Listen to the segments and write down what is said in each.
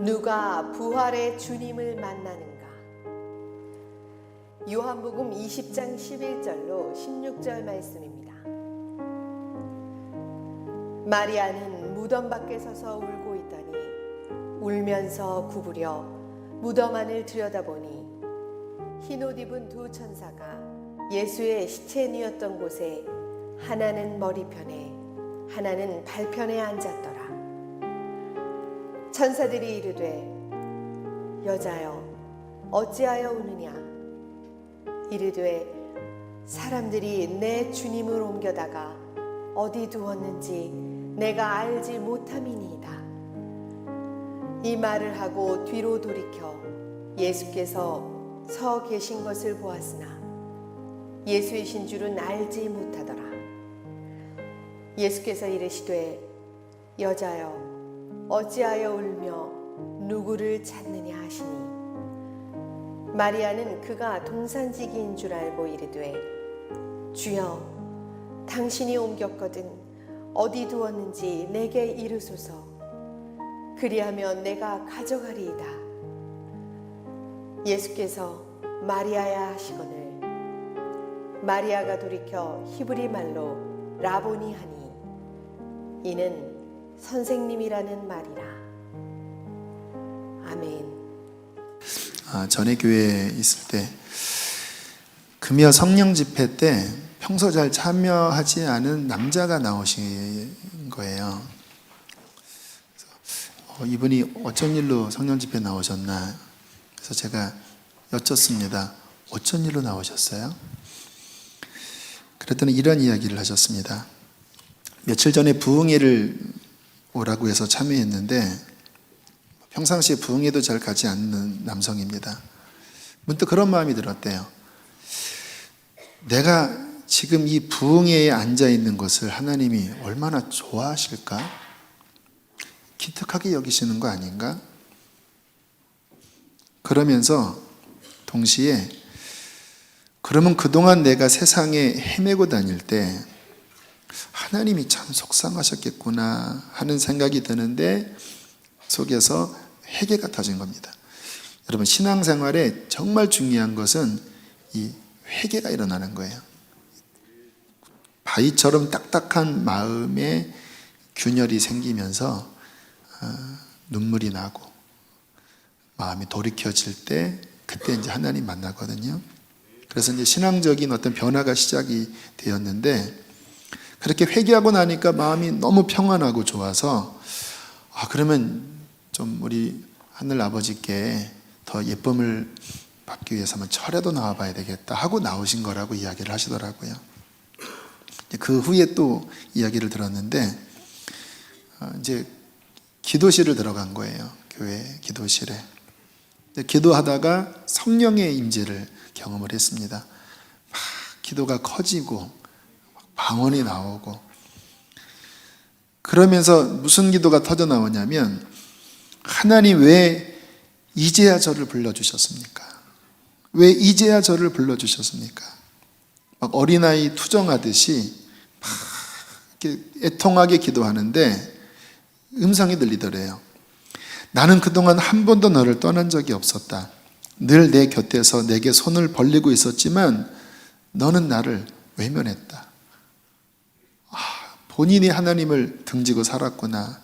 누가 부활의 주님을 만나는가? 요한복음 20장 11절로 16절 말씀입니다. 마리아는 무덤 밖에 서서 울고 있더니 울면서 구부려 무덤 안을 들여다보니 흰옷 입은 두 천사가 예수의 시체 누웠던 곳에 하나는 머리편에 하나는 발편에 앉았더라. 천사들이 이르되 여자여 어찌하여 우느냐? 이르되 사람들이 내 주님을 옮겨다가 어디 두었는지 내가 알지 못함이니이다. 이 말을 하고 뒤로 돌이켜 예수께서 서 계신 것을 보았으나 예수이신 줄은 알지 못하더라. 예수께서 이르시되 여자여 어찌하여 울며 누구를 찾느냐 하시니 마리아는 그가 동산지기인 줄 알고 이르되 주여 당신이 옮겼거든 어디 두었는지 내게 이르소서 그리하면 내가 가져가리이다. 예수께서 마리아야 하시거늘 마리아가 돌이켜 히브리 말로 라보니 하니 이는 선생님이라는 말이라. 아멘. 전에 교회에 있을 때 금요 성령 집회 때 평소 잘 참여하지 않은 남자가 나오신 거예요. 그래서 이분이 어쩐 일로 성령 집회 나오셨나? 그래서 제가 여쭙습니다. 어쩐 일로 나오셨어요? 그랬더니 이런 이야기를 하셨습니다. 며칠 전에 부흥회를 오라고 해서 참여했는데 평상시에 부흥회도 잘 가지 않는 남성입니다. 문득 그런 마음이 들었대요. 내가 지금 이 부흥회에 앉아 있는 것을 하나님이 얼마나 좋아하실까? 기특하게 여기시는 거 아닌가? 그러면서 동시에 그러면 그동안 내가 세상에 헤매고 다닐 때 하나님이 참 속상하셨겠구나 하는 생각이 드는데 속에서 회개가 터진 겁니다. 여러분 신앙생활에 정말 중요한 것은 이 회개가 일어나는 거예요. 바위처럼 딱딱한 마음에 균열이 생기면서 눈물이 나고 마음이 돌이켜질 때 그때 이제 하나님 만나거든요. 그래서 이제 신앙적인 어떤 변화가 시작이 되었는데 그렇게 회개하고 나니까 마음이 너무 평안하고 좋아서 그러면 좀 우리 하늘 아버지께 더 예쁨을 받기 위해서는 절에도 나와봐야 되겠다 하고 나오신 거라고 이야기를 하시더라고요. 그 후에 또 이야기를 들었는데 이제 기도실을 들어간 거예요. 교회 기도실에. 기도하다가 성령의 임재를 경험을 했습니다. 막 기도가 커지고 방언이 나오고 그러면서 무슨 기도가 터져 나오냐면 하나님 왜 이제야 저를 불러주셨습니까? 왜 이제야 저를 불러주셨습니까? 막 어린아이 투정하듯이 막 이렇게 애통하게 기도하는데 음성이 들리더래요. 나는 그동안 한 번도 너를 떠난 적이 없었다. 늘 내 곁에서 내게 손을 벌리고 있었지만 너는 나를 외면했다. 본인이 하나님을 등지고 살았구나.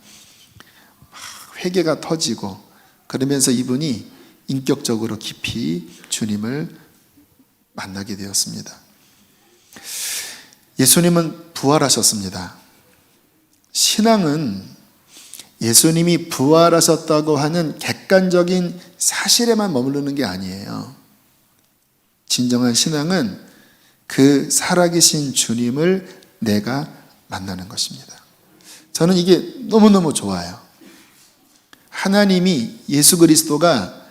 회개가 터지고 그러면서 이분이 인격적으로 깊이 주님을 만나게 되었습니다. 예수님은 부활하셨습니다. 신앙은 예수님이 부활하셨다고 하는 객관적인 사실에만 머무르는 게 아니에요. 진정한 신앙은 그 살아계신 주님을 내가 만나는 것입니다. 저는 이게 너무너무 좋아요. 하나님이 예수 그리스도가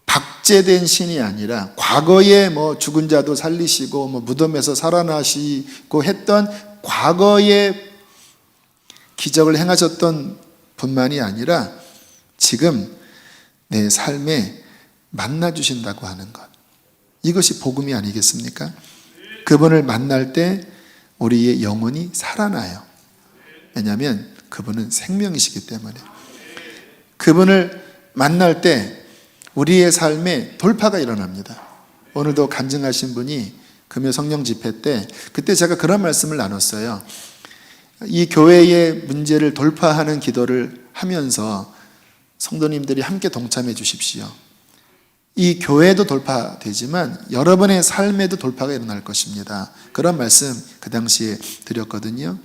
박제된 신이 아니라 과거에 죽은 자도 살리시고 무덤에서 살아나시고 했던 과거의 기적을 행하셨던 뿐만이 아니라 지금 내 삶에 만나주신다고 하는 것. 이것이 복음이 아니겠습니까? 그분을 만날 때 우리의 영혼이 살아나요. 왜냐하면 그분은 생명이시기 때문에. 그분을 만날 때 우리의 삶에 돌파가 일어납니다. 오늘도 간증하신 분이 금요 성령 집회 때 그때 제가 그런 말씀을 나눴어요. 이 교회의 문제를 돌파하는 기도를 하면서 성도님들이 함께 동참해 주십시오. 이 교회도 돌파되지만 여러분의 삶에도 돌파가 일어날 것입니다. 그런 말씀 그 당시에 드렸거든요.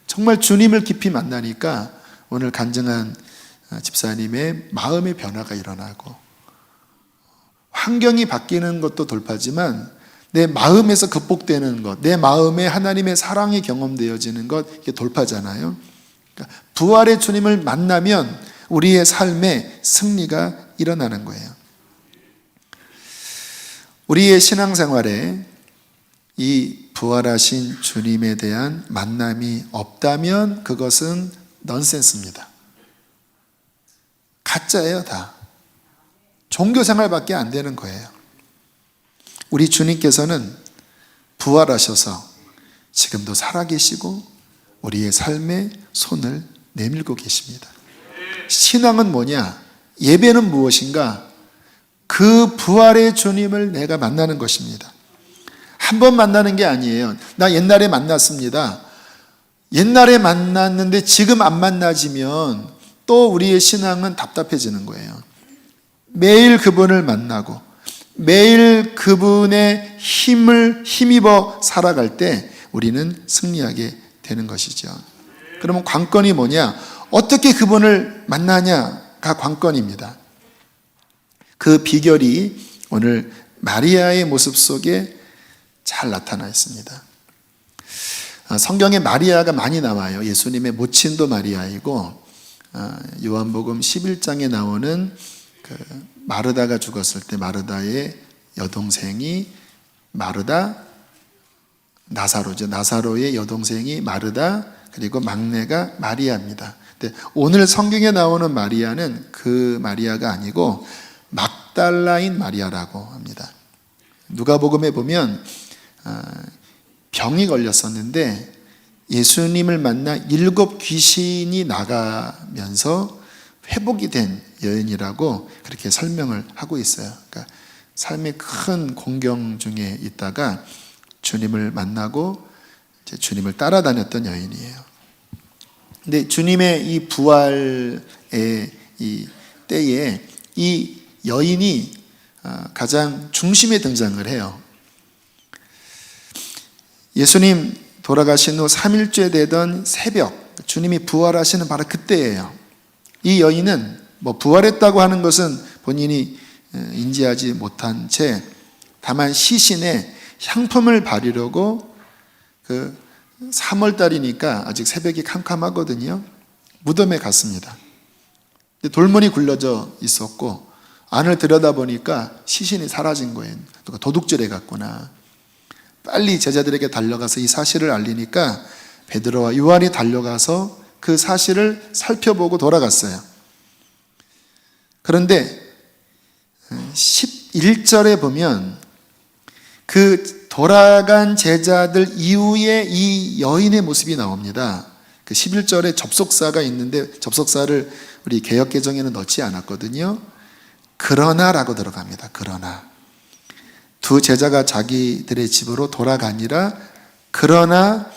정말 주님을 깊이 만나니까 오늘 간증한 집사님의 마음의 변화가 일어나고 환경이 바뀌는 것도 돌파지만 내 마음에서 극복되는 것, 내 마음에 하나님의 사랑이 경험되어지는 것, 이게 돌파잖아요. 그러니까 부활의 주님을 만나면 우리의 삶에 승리가 일어나는 거예요. 우리의 신앙생활에 이 부활하신 주님에 대한 만남이 없다면 그것은 넌센스입니다. 가짜예요, 다. 종교생활밖에 안 되는 거예요. 우리 주님께서는 부활하셔서 지금도 살아계시고 우리의 삶에 손을 내밀고 계십니다. 신앙은 뭐냐? 예배는 무엇인가? 그 부활의 주님을 내가 만나는 것입니다. 한 번 만나는 게 아니에요. 나 옛날에 만났습니다. 옛날에 만났는데 지금 안 만나지면 또 우리의 신앙은 답답해지는 거예요. 매일 그분을 만나고 매일 그분의 힘입어 살아갈 때 우리는 승리하게 되는 것이죠. 그러면 관건이 뭐냐? 어떻게 그분을 만나냐가 관건입니다. 그 비결이 오늘 마리아의 모습 속에 잘 나타나 있습니다. 성경에 마리아가 많이 나와요. 예수님의 모친도 마리아이고 요한복음 11장에 나오는 그 마르다가 죽었을 때 마르다의 여동생이 마르다, 나사로죠. 나사로의 여동생이 마르다, 그리고 막내가 마리아입니다. 근데 오늘 성경에 나오는 마리아는 그 마리아가 아니고 막달라인 마리아라고 합니다. 누가복음에 보면 병이 걸렸었는데 예수님을 만나 7 귀신이 나가면서 회복이 된 여인이라고 그렇게 설명을 하고 있어요. 그러니까 삶의 큰 공경 중에 있다가 주님을 만나고 이제 주님을 따라다녔던 여인이에요. 근데 주님의 이 부활의 이 때에 이 여인이 가장 중심에 등장을 해요. 예수님 돌아가신 후 3일째 되던 새벽, 주님이 부활하시는 바로 그때예요. 이 여인은 부활했다고 하는 것은 본인이 인지하지 못한 채 다만 시신에 향품을 바르려고 그 3월달이니까 아직 새벽이 캄캄하거든요. 무덤에 갔습니다. 돌문이 굴려져 있었고 안을 들여다보니까 시신이 사라진 거예요. 누가 도둑질해 갔구나. 빨리 제자들에게 달려가서 이 사실을 알리니까 베드로와 요한이 달려가서 그 사실을 살펴보고 돌아갔어요. 그런데 11절에 보면 그 돌아간 제자들 이후에 이 여인의 모습이 나옵니다. 그 11절에 접속사가 있는데 접속사를 우리 개역개정에는 넣지 않았거든요. 그러나라고 들어갑니다. 그러나 두 제자가 자기들의 집으로 돌아가니라. 그러나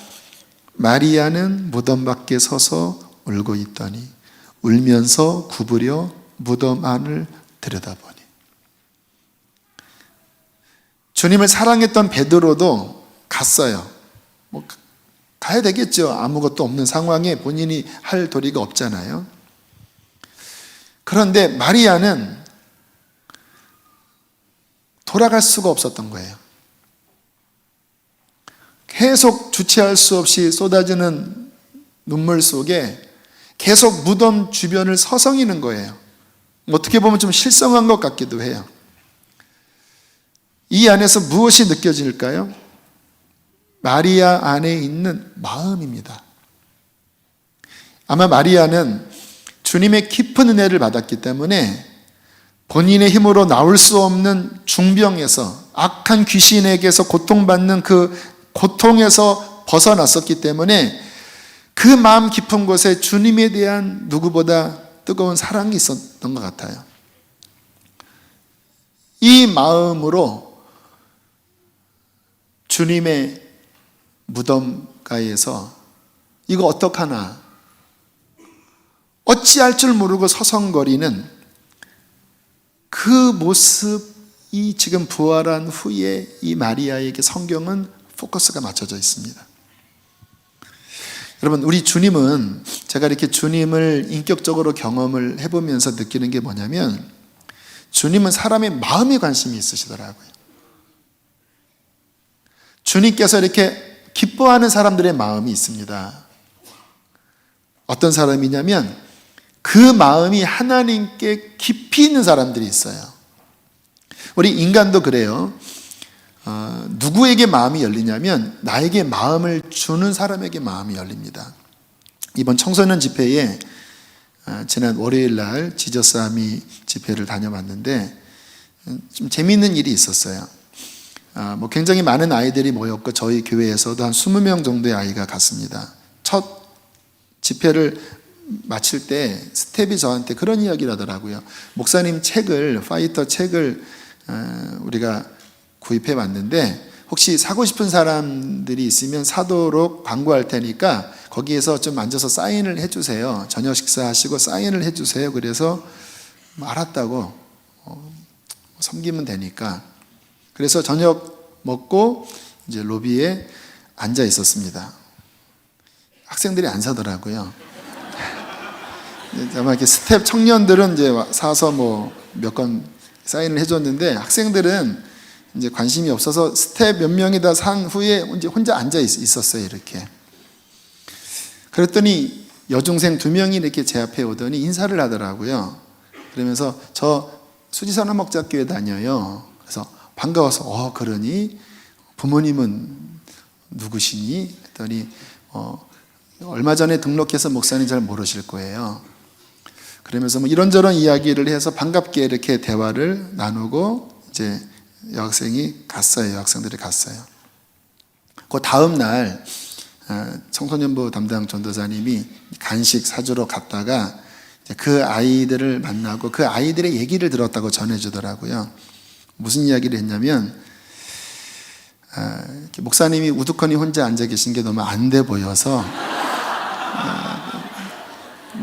마리아는 무덤 밖에 서서 울고 있더니 울면서 구부려 무덤 안을 들여다보니. 주님을 사랑했던 베드로도 갔어요. 가야 되겠죠. 아무것도 없는 상황에 본인이 할 도리가 없잖아요. 그런데 마리아는 돌아갈 수가 없었던 거예요. 계속 주체할 수 없이 쏟아지는 눈물 속에 계속 무덤 주변을 서성이는 거예요. 어떻게 보면 좀 실성한 것 같기도 해요. 이 안에서 무엇이 느껴질까요? 마리아 안에 있는 마음입니다. 아마 마리아는 주님의 깊은 은혜를 받았기 때문에 본인의 힘으로 나올 수 없는 중병에서, 악한 귀신에게서 고통받는 그 고통에서 벗어났었기 때문에 그 마음 깊은 곳에 주님에 대한 누구보다 뜨거운 사랑이 있었던 것 같아요. 이 마음으로 주님의 무덤가에서 이거 어떡하나 어찌할 줄 모르고 서성거리는 그 모습이 지금 부활한 후에 이 마리아에게 성경은 포커스가 맞춰져 있습니다. 여러분, 우리 주님은, 제가 이렇게 주님을 인격적으로 경험을 해보면서 느끼는 게 뭐냐면, 주님은 사람의 마음에 관심이 있으시더라고요. 주님께서 이렇게 기뻐하는 사람들의 마음이 있습니다. 어떤 사람이냐면 그 마음이 하나님께 깊이 있는 사람들이 있어요. 우리 인간도 그래요. 누구에게 마음이 열리냐면 나에게 마음을 주는 사람에게 마음이 열립니다. 이번 청소년 집회에 지난 월요일 날 지저스 아미 집회를 다녀왔는데 좀 재미있는 일이 있었어요. 굉장히 많은 아이들이 모였고 저희 교회에서도 한 20명 정도의 아이가 갔습니다. 첫 집회를 마칠 때 스텝이 저한테 그런 이야기를 하더라고요. 목사님 책을, 파이터 책을 우리가 구입해 왔는데 혹시 사고 싶은 사람들이 있으면 사도록 광고할 테니까 거기에서 좀 앉아서 사인을 해주세요. 저녁 식사하시고 사인을 해주세요. 그래서 알았다고, 섬기면 되니까. 그래서 저녁 먹고 이제 로비에 앉아 있었습니다. 학생들이 안 사더라고요. 아마 이렇게 스텝 청년들은 이제 사서 몇 건 사인을 해줬는데 학생들은 이제 관심이 없어서 스텝 몇 명이 다 산 후에 이제 혼자 앉아 있었어요, 이렇게. 그랬더니 여중생 2명이 이렇게 제 앞에 오더니 인사를 하더라고요. 그러면서 저 수지선화목자교회 다녀요. 그래서 반가워서 그러니 부모님은 누구시니? 했더니 얼마 전에 등록해서 목사님 잘 모르실 거예요. 그러면서 이런저런 이야기를 해서 반갑게 이렇게 대화를 나누고 이제 여학생들이 갔어요. 그 다음 날 청소년부 담당 전도사님이 간식 사주러 갔다가 그 아이들을 만나고 그 아이들의 얘기를 들었다고 전해주더라고요. 무슨 이야기를 했냐면 목사님이 우두커니 혼자 앉아 계신 게 너무 안 돼 보여서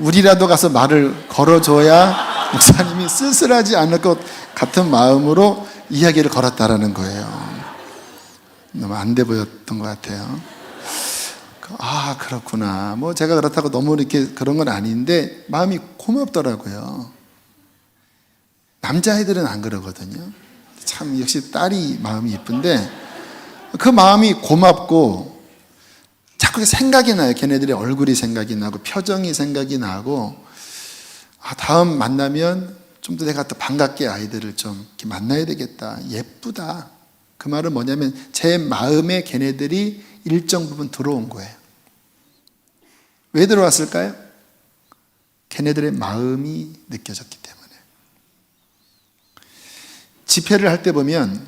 우리라도 가서 말을 걸어줘야 목사님이 쓸쓸하지 않을 것 같은 마음으로 이야기를 걸었다라는 거예요. 너무 안 돼 보였던 것 같아요. 그렇구나. 제가 그렇다고 너무 이렇게 그런 건 아닌데 마음이 고맙더라고요. 남자애들은 안 그러거든요. 참 역시 딸이 마음이 이쁜데 그 마음이 고맙고 자꾸 생각이 나요. 걔네들의 얼굴이 생각이 나고 표정이 생각이 나고 다음 만나면 좀 더 내가 또 반갑게 아이들을 좀 이렇게 만나야 되겠다. 예쁘다. 그 말은 뭐냐면 제 마음에 걔네들이 일정 부분 들어온 거예요. 왜 들어왔을까요? 걔네들의 마음이 느껴졌기 때문에. 집회를 할 때 보면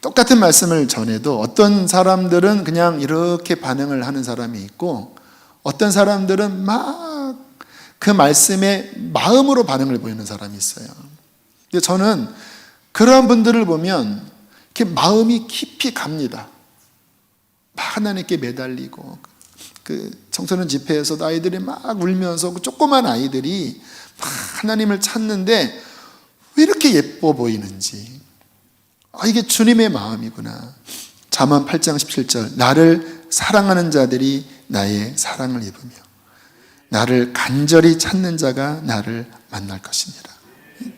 똑같은 말씀을 전해도 어떤 사람들은 그냥 이렇게 반응을 하는 사람이 있고 어떤 사람들은 막 그 말씀에 마음으로 반응을 보이는 사람이 있어요. 근데 저는 그런 분들을 보면 이렇게 마음이 깊이 갑니다. 막 하나님께 매달리고 그 청소년 집회에서도 아이들이 막 울면서 그 조그만 아이들이 막 하나님을 찾는데 왜 이렇게 예뻐 보이는지 이게 주님의 마음이구나. 잠언 8장 17절 나를 사랑하는 자들이 나의 사랑을 입으며 나를 간절히 찾는 자가 나를 만날 것입니다.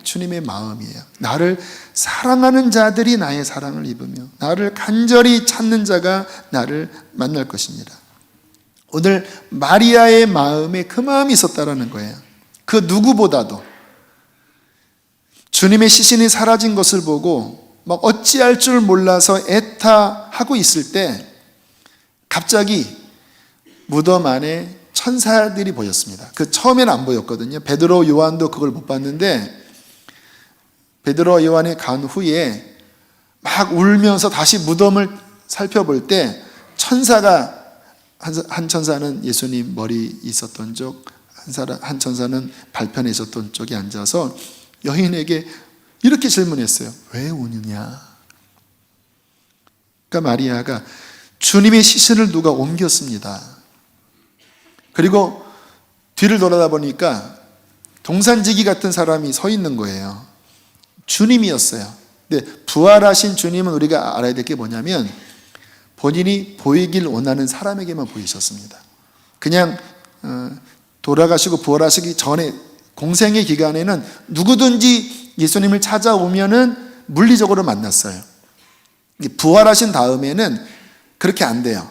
주님의 마음이에요. 나를 사랑하는 자들이 나의 사랑을 입으며 나를 간절히 찾는 자가 나를 만날 것입니다. 오늘 마리아의 마음에 그 마음이 있었다라는 거예요. 그 누구보다도 주님의 시신이 사라진 것을 보고 막 어찌할 줄 몰라서 애타하고 있을 때 갑자기 무덤 안에 천사들이 보였습니다. 그 처음에는 안 보였거든요. 베드로, 요한도 그걸 못 봤는데 베드로, 요한이 간 후에 막 울면서 다시 무덤을 살펴볼 때 천사가 한 천사는 예수님 머리 있었던 쪽, 한 천사는 발편에 있었던 쪽에 앉아서 여인에게 이렇게 질문했어요. 왜 우느냐? 그러니까 마리아가 주님의 시신을 누가 옮겼습니다. 그리고 뒤를 돌아다 보니까 동산지기 같은 사람이 서 있는 거예요. 주님이었어요. 근데 부활하신 주님은 우리가 알아야 될 게 뭐냐면 본인이 보이길 원하는 사람에게만 보이셨습니다. 그냥 돌아가시고 부활하시기 전에 공생의 기간에는 누구든지 예수님을 찾아오면은 물리적으로 만났어요. 부활하신 다음에는 그렇게 안 돼요.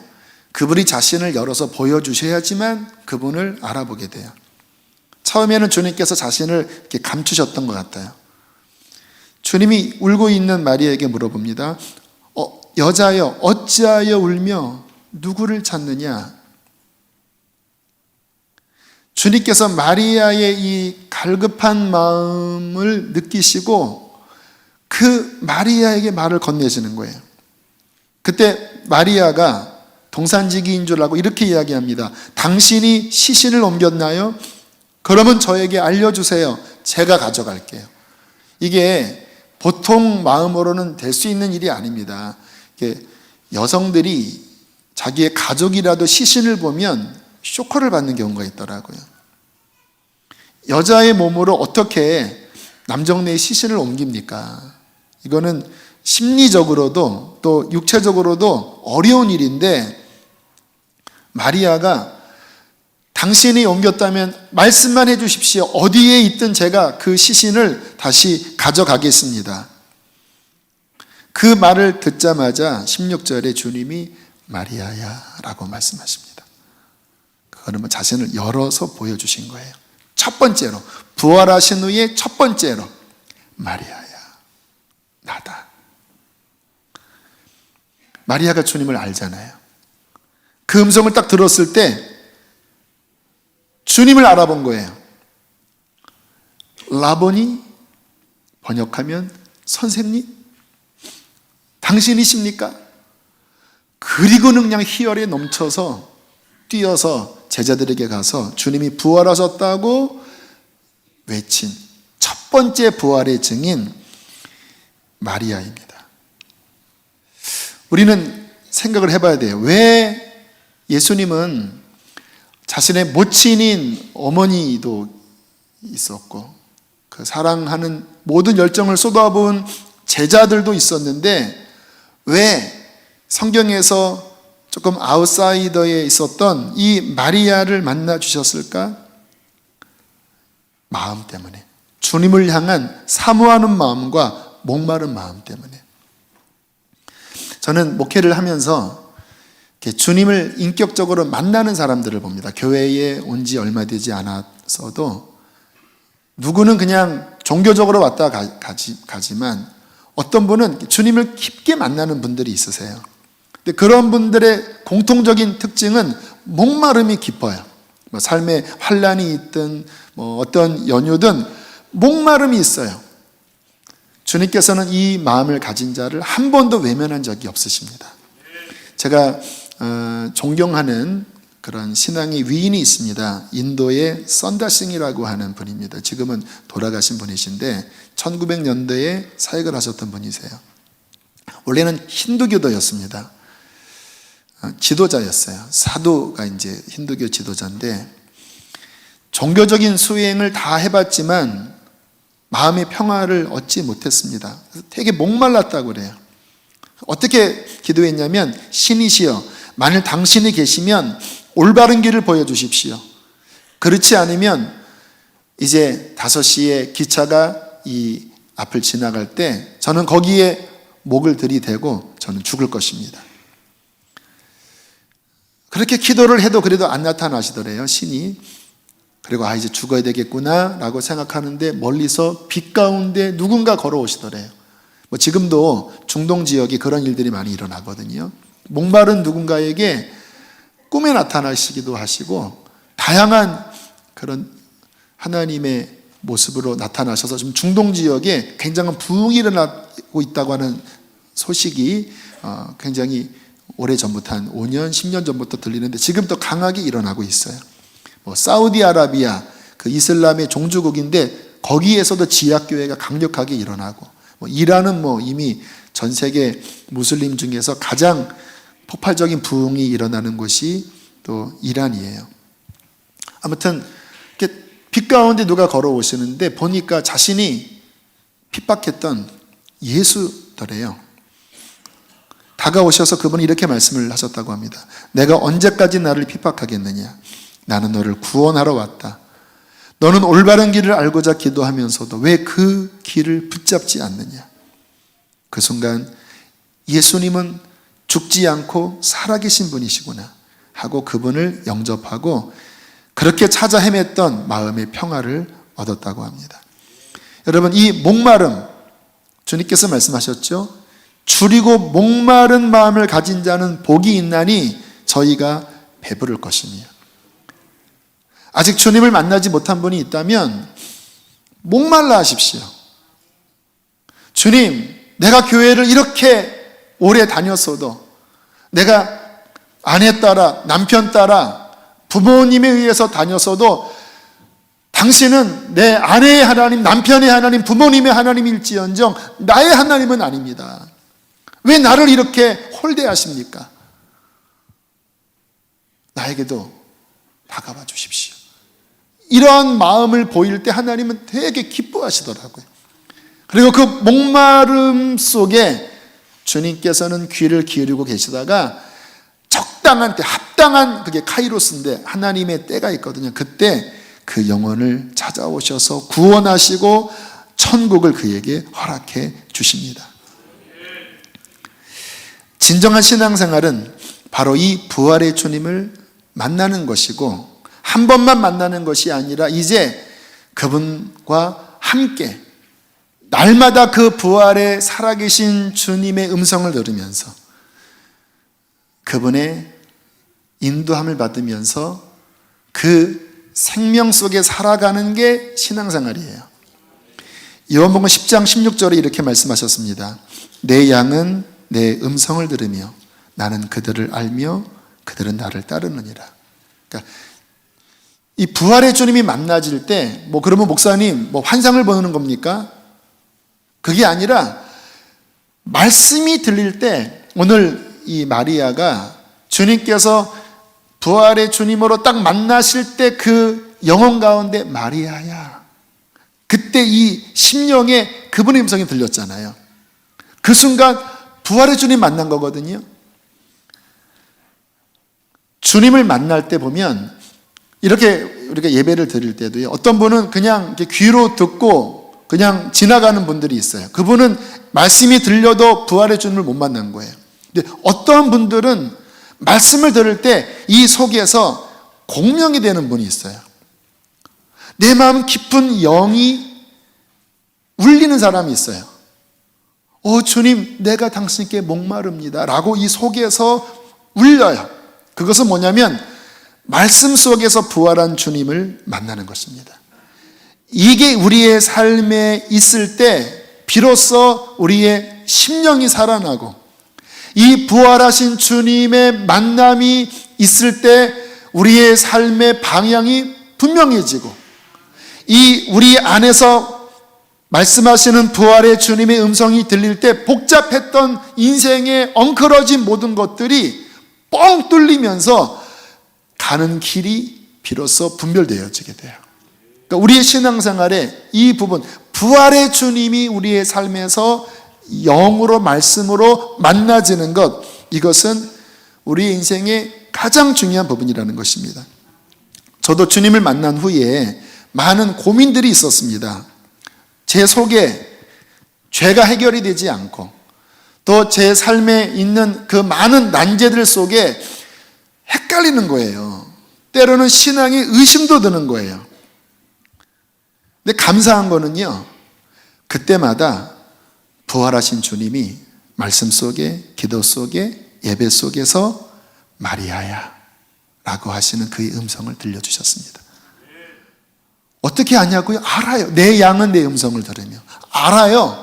그분이 자신을 열어서 보여주셔야지만 그분을 알아보게 돼요. 처음에는 주님께서 자신을 이렇게 감추셨던 것 같아요. 주님이 울고 있는 마리아에게 물어봅니다. 여자여, 어찌하여 울며 누구를 찾느냐? 주님께서 마리아의 이 갈급한 마음을 느끼시고 그 마리아에게 말을 건네시는 거예요. 그때 마리아가 동산지기인 줄 알고 이렇게 이야기합니다. 당신이 시신을 옮겼나요? 그러면 저에게 알려주세요. 제가 가져갈게요. 이게 보통 마음으로는 될 수 있는 일이 아닙니다. 여성들이 자기의 가족이라도 시신을 보면 쇼크를 받는 경우가 있더라고요. 여자의 몸으로 어떻게 남정네의 시신을 옮깁니까? 이거는 심리적으로도 또 육체적으로도 어려운 일인데 마리아가 당신이 옮겼다면 말씀만 해주십시오. 어디에 있든 제가 그 시신을 다시 가져가겠습니다. 그 말을 듣자마자 16절에 주님이 마리아야 라고 말씀하십니다. 그거는 자신을 열어서 보여주신 거예요. 첫 번째로 부활하신 후에 첫 번째로 마리아야 나다. 마리아가 주님을 알잖아요. 그 음성을 딱 들었을 때 주님을 알아본 거예요. 라보니, 번역하면 선생님, 당신이십니까? 그리고는 그냥 희열에 넘쳐서 뛰어서 제자들에게 가서 주님이 부활하셨다고 외친 첫 번째 부활의 증인 마리아입니다. 우리는 생각을 해봐야 돼요. 왜 예수님은 자신의 모친인 어머니도 있었고 그 사랑하는 모든 열정을 쏟아부은 제자들도 있었는데 왜 성경에서 조금 아웃사이더에 있었던 이 마리아를 만나 주셨을까? 마음 때문에, 주님을 향한 사모하는 마음과 목마른 마음 때문에. 저는 목회를 하면서 주님을 인격적으로 만나는 사람들을 봅니다. 교회에 온 지 얼마 되지 않았어도 누구는 그냥 종교적으로 왔다 가지만 어떤 분은 주님을 깊게 만나는 분들이 있으세요. 근데 그런 분들의 공통적인 특징은 목마름이 깊어요. 삶에 환란이 있든 어떤 연유든 목마름이 있어요. 주님께서는 이 마음을 가진 자를 한 번도 외면한 적이 없으십니다. 제가 존경하는 그런 신앙의 위인이 있습니다. 인도의 선다싱이라고 하는 분입니다. 지금은 돌아가신 분이신데 1900년대에 사역을 하셨던 분이세요. 원래는 힌두교도였습니다. 지도자였어요. 사도가 이제 힌두교 지도자인데 종교적인 수행을 다 해봤지만 마음의 평화를 얻지 못했습니다. 되게 목말랐다고 그래요. 어떻게 기도했냐면 신이시여 만일 당신이 계시면 올바른 길을 보여주십시오. 그렇지 않으면 이제 5시에 기차가 이 앞을 지나갈 때 저는 거기에 목을 들이대고 저는 죽을 것입니다. 그렇게 기도를 해도 그래도 안 나타나시더래요, 신이. 그리고 이제 죽어야 되겠구나 라고 생각하는데 멀리서 빛 가운데 누군가 걸어오시더래요. 지금도 중동 지역에 그런 일들이 많이 일어나거든요. 목마른 누군가에게 꿈에 나타나시기도 하시고 다양한 그런 하나님의 모습으로 나타나셔서 지금 중동 지역에 굉장한 부흥이 일어나고 있다고 하는 소식이 굉장히 오래전부터 한 5년, 10년 전부터 들리는데 지금 또 강하게 일어나고 있어요. 사우디아라비아 그 이슬람의 종주국인데 거기에서도 지하교회가 강력하게 일어나고 이란은 이미 전 세계 무슬림 중에서 가장 폭발적인 부흥이 일어나는 곳이 또 이란이에요. 아무튼 이렇게 빛 가운데 누가 걸어오시는데 보니까 자신이 핍박했던 예수더래요. 다가오셔서 그분이 이렇게 말씀을 하셨다고 합니다. 내가 언제까지 나를 핍박하겠느냐? 나는 너를 구원하러 왔다. 너는 올바른 길을 알고자 기도하면서도 왜 그 길을 붙잡지 않느냐? 그 순간 예수님은 죽지 않고 살아계신 분이시구나 하고 그분을 영접하고 그렇게 찾아 헤맸던 마음의 평화를 얻었다고 합니다. 여러분, 이 목마름, 주님께서 말씀하셨죠? 줄이고 목마른 마음을 가진 자는 복이 있나니 저희가 배부를 것이며. 아직 주님을 만나지 못한 분이 있다면 목말라 하십시오. 주님, 내가 교회를 이렇게 오래 다녔어도 내가 아내 따라 남편 따라 부모님에 의해서 다녔어도 당신은 내 아내의 하나님, 남편의 하나님, 부모님의 하나님일지언정 나의 하나님은 아닙니다. 왜 나를 이렇게 홀대하십니까? 나에게도 다가와 주십시오. 이러한 마음을 보일 때 하나님은 되게 기뻐하시더라고요. 그리고 그 목마름 속에 주님께서는 귀를 기울이고 계시다가 적당한 때, 합당한 그게 카이로스인데 하나님의 때가 있거든요. 그때 그 영혼을 찾아오셔서 구원하시고 천국을 그에게 허락해 주십니다. 진정한 신앙생활은 바로 이 부활의 주님을 만나는 것이고 한 번만 만나는 것이 아니라 이제 그분과 함께 날마다 그 부활에 살아계신 주님의 음성을 들으면서 그분의 인도함을 받으면서 그 생명 속에 살아가는 게 신앙생활이에요. 요한복음 10장 16절에 이렇게 말씀하셨습니다. 내 양은 내 음성을 들으며 나는 그들을 알며 그들은 나를 따르느니라. 그러니까 이 부활의 주님이 만나질 때 그러면 목사님 환상을 보는 겁니까? 그게 아니라 말씀이 들릴 때 오늘 이 마리아가 주님께서 부활의 주님으로 딱 만나실 때 그 영혼 가운데 마리아야. 그때 이 심령에 그분의 음성이 들렸잖아요. 그 순간 부활의 주님 만난 거거든요. 주님을 만날 때 보면 이렇게 우리가 예배를 드릴 때도요. 어떤 분은 그냥 이렇게 귀로 듣고 그냥 지나가는 분들이 있어요. 그분은 말씀이 들려도 부활의 주님을 못 만난 거예요. 근데 어떤 분들은 말씀을 들을 때 이 속에서 공명이 되는 분이 있어요. 내 마음 깊은 영이 울리는 사람이 있어요. 주님, 내가 당신께 목마릅니다 라고 이 속에서 울려요. 그것은 뭐냐면 말씀 속에서 부활한 주님을 만나는 것입니다. 이게 우리의 삶에 있을 때 비로소 우리의 심령이 살아나고 이 부활하신 주님의 만남이 있을 때 우리의 삶의 방향이 분명해지고 이 우리 안에서 말씀하시는 부활의 주님의 음성이 들릴 때 복잡했던 인생의 엉클어진 모든 것들이 뻥 뚫리면서 가는 길이 비로소 분별되어지게 돼요. 그러니까 우리의 신앙생활에 이 부분, 부활의 주님이 우리의 삶에서 영으로 말씀으로 만나지는 것, 이것은 우리의 인생의 가장 중요한 부분이라는 것입니다. 저도 주님을 만난 후에 많은 고민들이 있었습니다. 제 속에 죄가 해결이 되지 않고 또 제 삶에 있는 그 많은 난제들 속에 헷갈리는 거예요. 때로는 신앙에 의심도 드는 거예요. 근데 감사한 거는요, 그때마다 부활하신 주님이 말씀 속에, 기도 속에, 예배 속에서 마리아야 라고 하시는 그의 음성을 들려주셨습니다. 어떻게 아냐고요? 알아요. 내 양은 내 음성을 들으며 알아요.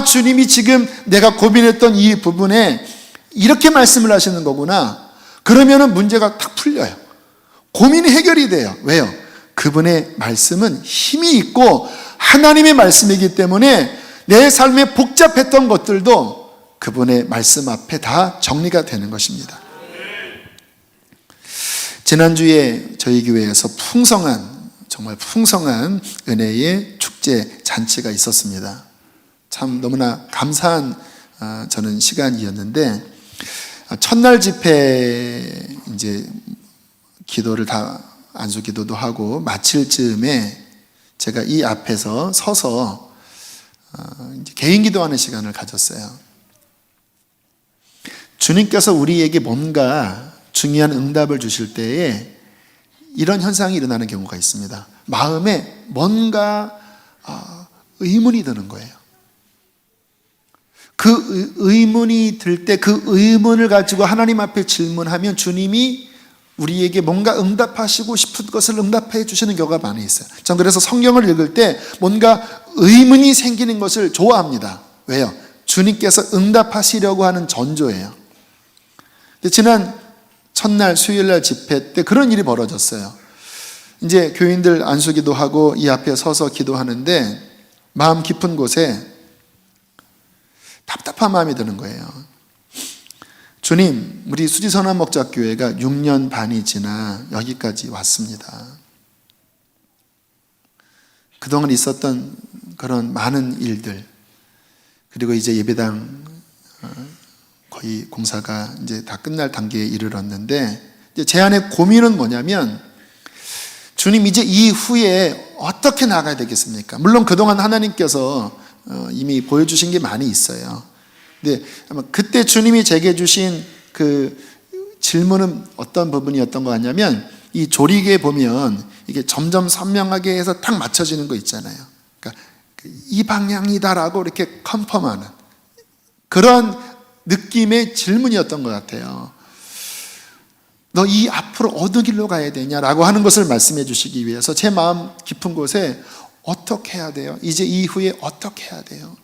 주님이 지금 내가 고민했던 이 부분에 이렇게 말씀을 하시는 거구나. 그러면은 문제가 탁 풀려요. 고민이 해결이 돼요. 왜요? 그분의 말씀은 힘이 있고 하나님의 말씀이기 때문에 내 삶에 복잡했던 것들도 그분의 말씀 앞에 다 정리가 되는 것입니다. 지난주에 저희 교회에서 정말 풍성한 은혜의 축제 잔치가 있었습니다. 참 너무나 감사한 저는 시간이었는데, 첫날 집회 이제 기도를 다 안수 기도도 하고 마칠 즈음에 제가 이 앞에서 서서 이제 개인 기도하는 시간을 가졌어요. 주님께서 우리에게 뭔가 중요한 응답을 주실 때에 이런 현상이 일어나는 경우가 있습니다. 마음에 뭔가 의문이 드는 거예요. 그 의문이 들 때 그 의문을 가지고 하나님 앞에 질문하면 주님이 우리에게 뭔가 응답하시고 싶은 것을 응답해 주시는 경우가 많이 있어요. 전 그래서 성경을 읽을 때 뭔가 의문이 생기는 것을 좋아합니다. 왜요? 주님께서 응답하시려고 하는 전조예요. 근데 지난 첫날 수요일날 집회 때 그런 일이 벌어졌어요. 이제 교인들 안수기도 하고 이 앞에 서서 기도하는데 마음 깊은 곳에 답답한 마음이 드는 거예요. 주님, 우리 수지선한목자교회가 6년 반이 지나 여기까지 왔습니다. 그동안 있었던 그런 많은 일들, 그리고 이제 예배당 거의 공사가 이제 다 끝날 단계에 이르렀는데, 이제 제 안의 고민은 뭐냐면, 주님 이제 이후에 어떻게 나가야 되겠습니까? 물론 그동안 하나님께서 이미 보여주신 게 많이 있어요. 근데 아마 그때 주님이 제게 주신 그 질문은 어떤 부분이었던 것 같냐면, 이 조리개 보면 이게 점점 선명하게 해서 딱 맞춰지는 거 있잖아요. 그러니까 이 방향이다라고 이렇게 컨펌하는 그런 느낌의 질문이었던 것 같아요. 너 이 앞으로 어느 길로 가야 되냐라고 하는 것을 말씀해 주시기 위해서 제 마음 깊은 곳에 어떻게 해야 돼요? 이제 이후에 어떻게 해야 돼요?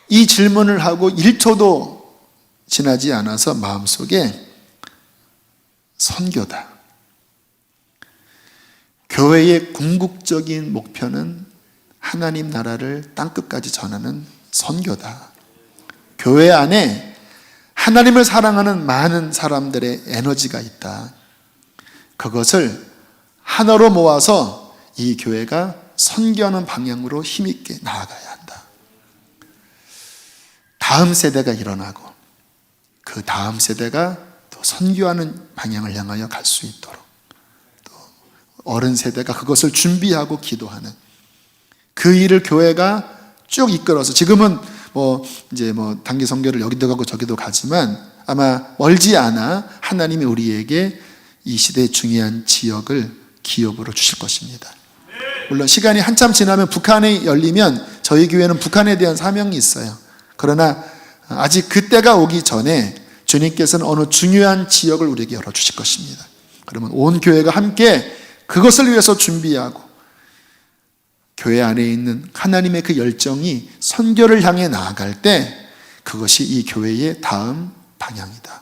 이 질문을 하고 1초도 지나지 않아서 마음속에 선교다. 교회의 궁극적인 목표는 하나님 나라를 땅끝까지 전하는 선교다. 교회 안에 하나님을 사랑하는 많은 사람들의 에너지가 있다. 그것을 하나로 모아서 이 교회가 선교하는 방향으로 힘있게 나아가야 한다. 다음 세대가 일어나고 그 다음 세대가 또 선교하는 방향을 향하여 갈 수 있도록, 또 어른 세대가 그것을 준비하고 기도하는 그 일을 교회가 쭉 이끌어서, 지금은 이제 단기 선교를 여기도 가고 저기도 가지만 아마 멀지 않아 하나님이 우리에게 이 시대의 중요한 지역을 기업으로 주실 것입니다. 물론 시간이 한참 지나면 북한이 열리면 저희 교회는 북한에 대한 사명이 있어요. 그러나 아직 그때가 오기 전에 주님께서는 어느 중요한 지역을 우리에게 열어주실 것입니다. 그러면 온 교회가 함께 그것을 위해서 준비하고, 교회 안에 있는 하나님의 그 열정이 선교를 향해 나아갈 때 그것이 이 교회의 다음 방향이다.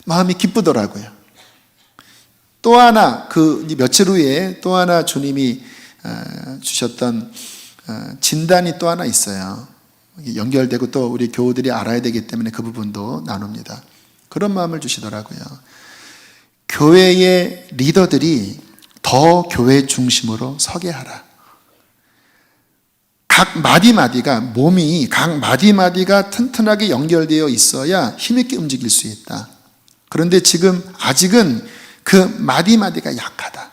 마음이 기쁘더라고요. 또 하나, 그 며칠 후에 또 하나 주님이 주셨던 진단이 또 하나 있어요. 연결되고 또 우리 교우들이 알아야 되기 때문에 그 부분도 나눕니다. 그런 마음을 주시더라고요. 교회의 리더들이 더 교회 중심으로 서게 하라. 각 마디마디가, 몸이 각 마디마디가 튼튼하게 연결되어 있어야 힘있게 움직일 수 있다. 그런데 지금 아직은 그 마디마디가 약하다.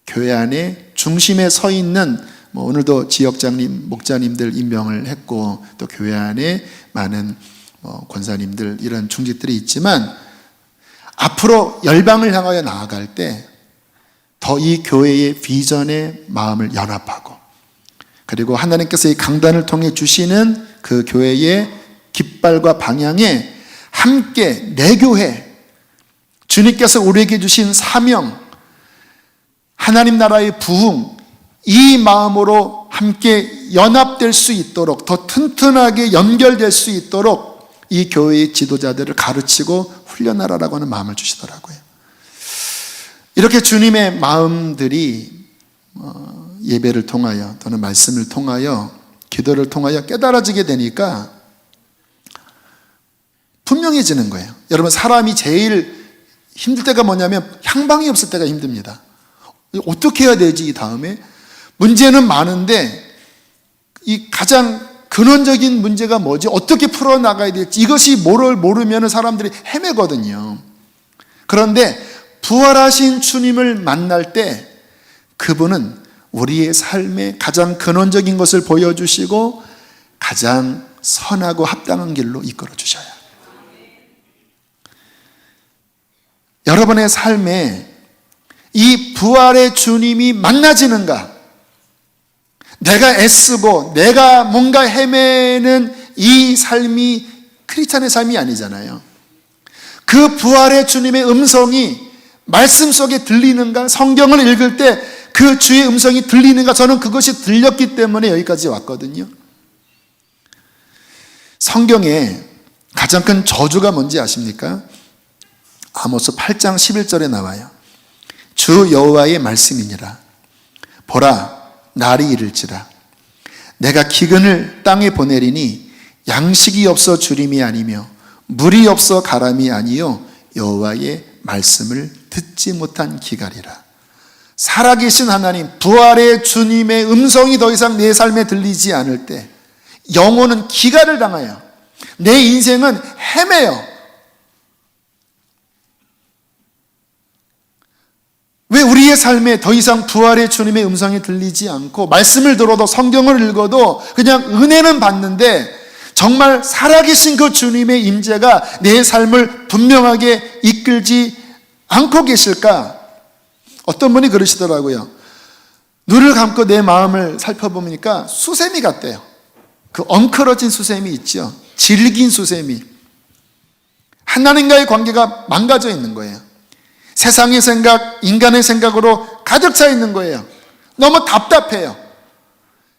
교회 안에 중심에 서 있는, 오늘도 지역장님, 목자님들 임명을 했고, 또 교회 안에 많은 권사님들, 이런 중직들이 있지만 앞으로 열방을 향하여 나아갈 때 더 이 교회의 비전에 마음을 연합하고, 그리고 하나님께서 이 강단을 통해 주시는 그 교회의 깃발과 방향에 함께 내 교회, 주님께서 우리에게 주신 사명, 하나님 나라의 부흥, 이 마음으로 함께 연합될 수 있도록, 더 튼튼하게 연결될 수 있도록 이 교회의 지도자들을 가르치고 풀려나라라고 하는 마음을 주시더라고요. 이렇게 주님의 마음들이 예배를 통하여 또는 말씀을 통하여 기도를 통하여 깨달아지게 되니까 분명해지는 거예요. 여러분, 사람이 제일 힘들 때가 뭐냐면 향방이 없을 때가 힘듭니다. 어떻게 해야 되지? 이 다음에 문제는 많은데 이 가장 근원적인 문제가 뭐지? 어떻게 풀어나가야 될지, 이것이 뭐를 모르면 사람들이 헤매거든요. 그런데 부활하신 주님을 만날 때 그분은 우리의 삶의 가장 근원적인 것을 보여주시고 가장 선하고 합당한 길로 이끌어 주셔요. 여러분의 삶에 이 부활의 주님이 만나지는가? 내가 애쓰고 내가 뭔가 헤매는 이 삶이 크리스찬의 삶이 아니잖아요. 그 부활의 주님의 음성이 말씀 속에 들리는가? 성경을 읽을 때 그 주의 음성이 들리는가? 저는 그것이 들렸기 때문에 여기까지 왔거든요. 성경에 가장 큰 저주가 뭔지 아십니까? 아모스 8장 11절에 나와요. 주 여호와의 말씀이니라. 보라, 날이 이를지라. 내가 기근을 땅에 보내리니 양식이 없어 주림이 아니며 물이 없어 가람이 아니요 여호와의 말씀을 듣지 못한 기갈이라. 살아계신 하나님, 부활의 주님의 음성이 더 이상 내 삶에 들리지 않을 때 영혼은 기갈을 당하여 내 인생은 헤매요. 왜 우리의 삶에 더 이상 부활의 주님의 음성이 들리지 않고 말씀을 들어도 성경을 읽어도 그냥 은혜는 받는데 정말 살아계신 그 주님의 임재가 내 삶을 분명하게 이끌지 않고 계실까? 어떤 분이 그러시더라고요. 눈을 감고 내 마음을 살펴보니까 수세미 같대요. 그 엉클어진 수세미 있죠. 질긴 수세미. 하나님과의 관계가 망가져 있는 거예요. 세상의 생각, 인간의 생각으로 가득 차 있는 거예요. 너무 답답해요.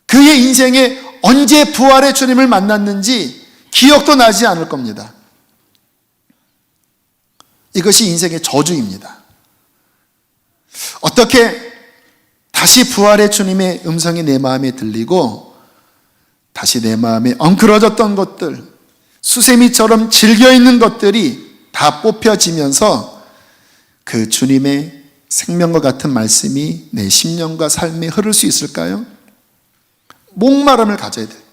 그의 인생에 언제 부활의 주님을 만났는지 기억도 나지 않을 겁니다. 이것이 인생의 저주입니다. 어떻게 다시 부활의 주님의 음성이 내 마음에 들리고 다시 내 마음에 엉클어졌던 것들, 수세미처럼 질겨있는 것들이 다 뽑혀지면서 그 주님의 생명과 같은 말씀이 내 심령과 삶에 흐를 수 있을까요? 목마름을 가져야 됩니다.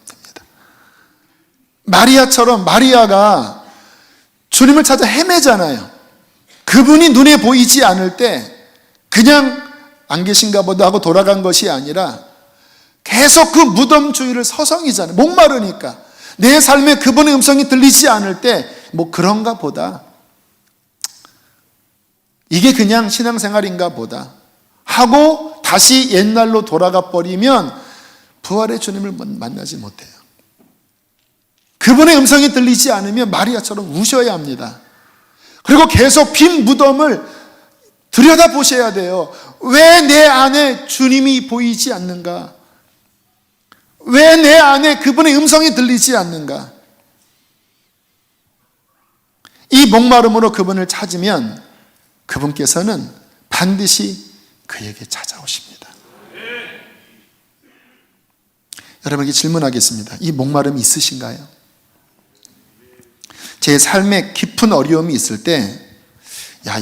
마리아가 주님을 찾아 헤매잖아요. 그분이 눈에 보이지 않을 때 그냥 안 계신가 보다 하고 돌아간 것이 아니라 계속 그 무덤 주위를 서성이잖아요. 목마르니까. 내 삶에 그분의 음성이 들리지 않을 때 뭐 그런가 보다, 이게 그냥 신앙생활인가 보다 하고 다시 옛날로 돌아가 버리면 부활의 주님을 만나지 못해요. 그분의 음성이 들리지 않으면 마리아처럼 우셔야 합니다. 그리고 계속 빈 무덤을 들여다보셔야 돼요. 왜 내 안에 주님이 보이지 않는가? 왜 내 안에 그분의 음성이 들리지 않는가? 이 목마름으로 그분을 찾으면 그분께서는 반드시 그에게 찾아오십니다. 여러분에게 질문하겠습니다. 이 목마름이 있으신가요? 제 삶에 깊은 어려움이 있을 때,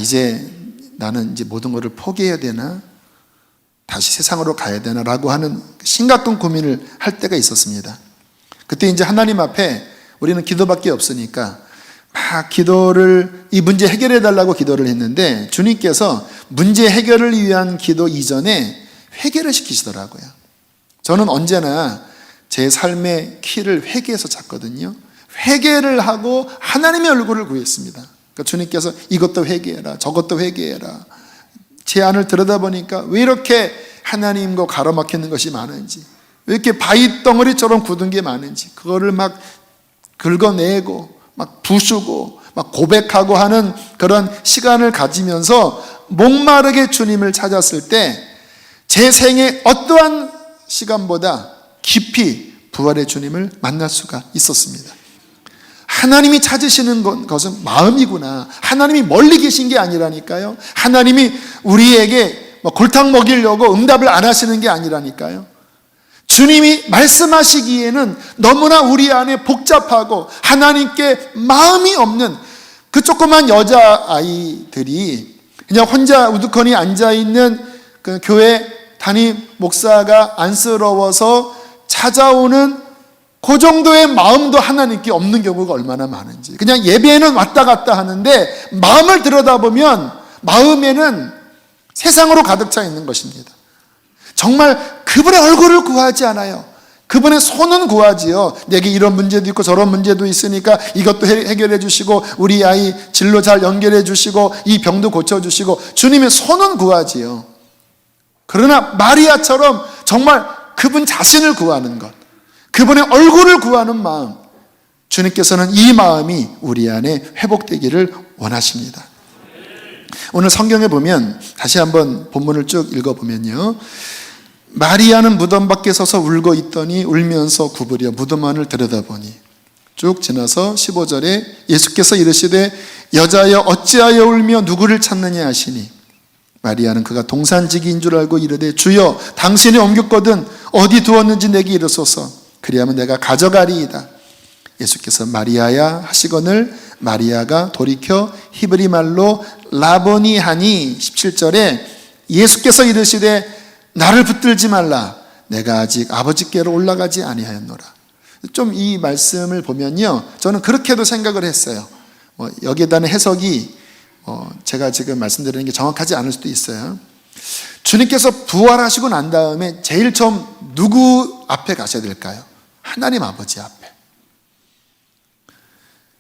이제 나는 이제 모든 것을 포기해야 되나? 다시 세상으로 가야 되나? 라고 하는 심각한 고민을 할 때가 있었습니다. 그때 이제 하나님 앞에 우리는 기도밖에 없으니까 막 이 문제 해결해 달라고 기도를 했는데 주님께서 문제 해결을 위한 기도 이전에 회개를 시키시더라고요. 저는 언제나 제 삶의 키를 회개해서 찾거든요. 회개를 하고 하나님의 얼굴을 구했습니다. 그러니까 주님께서 이것도 회개해라, 저것도 회개해라. 제 안을 들여다보니까 왜 이렇게 하나님과 가로막히는 것이 많은지, 왜 이렇게 바위 덩어리처럼 굳은 게 많은지, 그거를 막 긁어내고 막 부수고 막 고백하고 하는 그런 시간을 가지면서 목마르게 주님을 찾았을 때 제 생의 어떠한 시간보다 깊이 부활의 주님을 만날 수가 있었습니다. 하나님이 찾으시는 것은 마음이구나. 하나님이 멀리 계신 게 아니라니까요. 하나님이 우리에게 골탕 먹이려고 응답을 안 하시는 게 아니라니까요. 주님이 말씀하시기에는 너무나 우리 안에 복잡하고 하나님께 마음이 없는 그 조그만 여자아이들이 그냥 혼자 우두커니 앉아있는 그 교회 담임 목사가 안쓰러워서 찾아오는 그 정도의 마음도 하나님께 없는 경우가 얼마나 많은지. 그냥 예배에는 왔다 갔다 하는데 마음을 들여다보면 마음에는 세상으로 가득 차 있는 것입니다. 정말 그분의 얼굴을 구하지 않아요. 그분의 손은 구하지요. 내게 이런 문제도 있고 저런 문제도 있으니까 이것도 해결해 주시고 우리 아이 진로 잘 연결해 주시고 이 병도 고쳐 주시고 주님의 손은 구하지요. 그러나 마리아처럼 정말 그분 자신을 구하는 것, 그분의 얼굴을 구하는 마음, 주님께서는 이 마음이 우리 안에 회복되기를 원하십니다. 오늘 성경에 보면 다시 한번 본문을 쭉 읽어보면요, 마리아는 무덤 밖에 서서 울고 있더니 울면서 구부려 무덤 안을 들여다보니, 쭉 지나서 15절에 예수께서 이르시되 여자여 어찌하여 울며 누구를 찾느냐 하시니, 마리아는 그가 동산지기인 줄 알고 이르되 주여 당신이 옮겼거든 어디 두었는지 내게 이르소서, 그리하면 내가 가져가리이다. 예수께서 마리아야 하시거늘 마리아가 돌이켜 히브리 말로 라보니 하니, 17절에 예수께서 이르시되 나를 붙들지 말라 내가 아직 아버지께로 올라가지 아니하였노라. 좀 이 말씀을 보면요, 저는 그렇게도 생각을 했어요. 여기에 대한 해석이 제가 지금 말씀드리는 게 정확하지 않을 수도 있어요. 주님께서 부활하시고 난 다음에 제일 처음 누구 앞에 가셔야 될까요? 하나님 아버지 앞에.